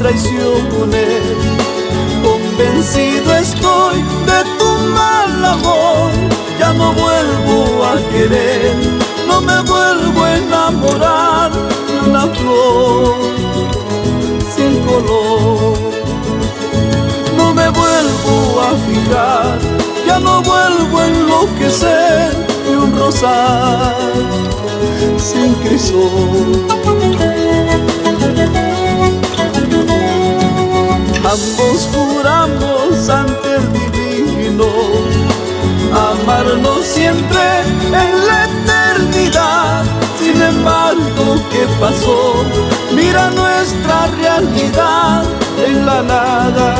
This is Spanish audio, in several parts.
traiciones. Convencido estoy de tu mal amor, ya no vuelvo a querer, no me vuelvo a enamorar de una flor sin color. No me vuelvo a fijar, ya no vuelvo a enloquecer de un rosal sin crisol. Ambos juramos ante el divino amarnos siempre en la eternidad. Sin embargo, ¿qué pasó? Mira nuestra realidad, en la nada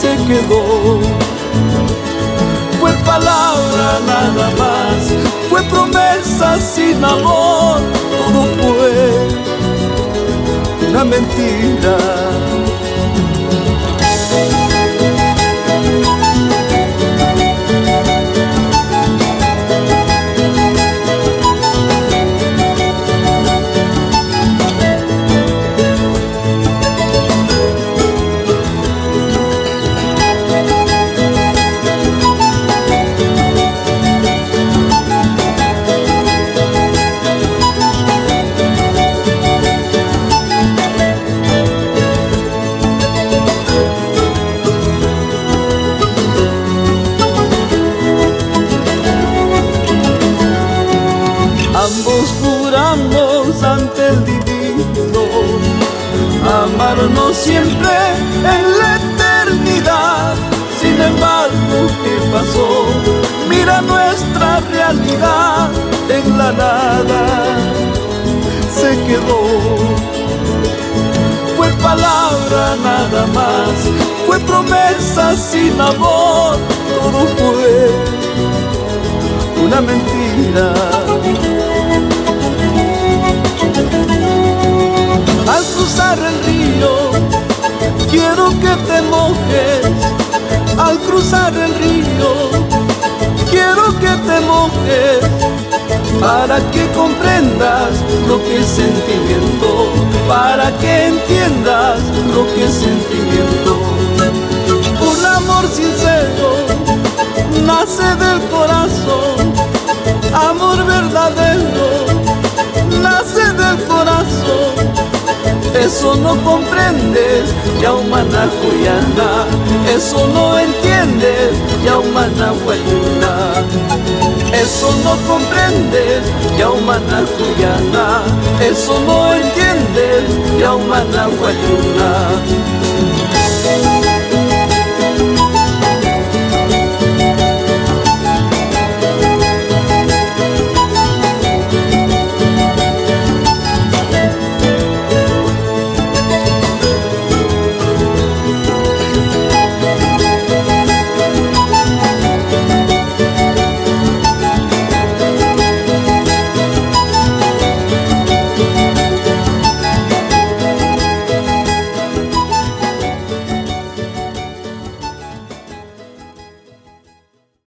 se quedó. Fue palabra nada más, fue promesa sin amor, todo fue una mentira. Ambos juramos ante el divino amarnos siempre en la eternidad. Sin embargo, ¿qué pasó? Mira nuestra realidad, en la nada se quedó. Fue palabra nada más, fue promesa sin amor, todo fue una mentira. Al cruzar el río, quiero que te mojes. Al cruzar el río, quiero que te mojes, para que comprendas lo que es sentimiento, para que entiendas lo que es sentimiento. Un amor sincero nace del corazón, amor verdadero nace del corazón. Eso no comprendes, Yaumana Cuyana. Eso no entiendes, Yaumana Guayuna. Eso no comprendes, Yaumana Cuyana. Eso no entiendes, Yaumana Guayuna.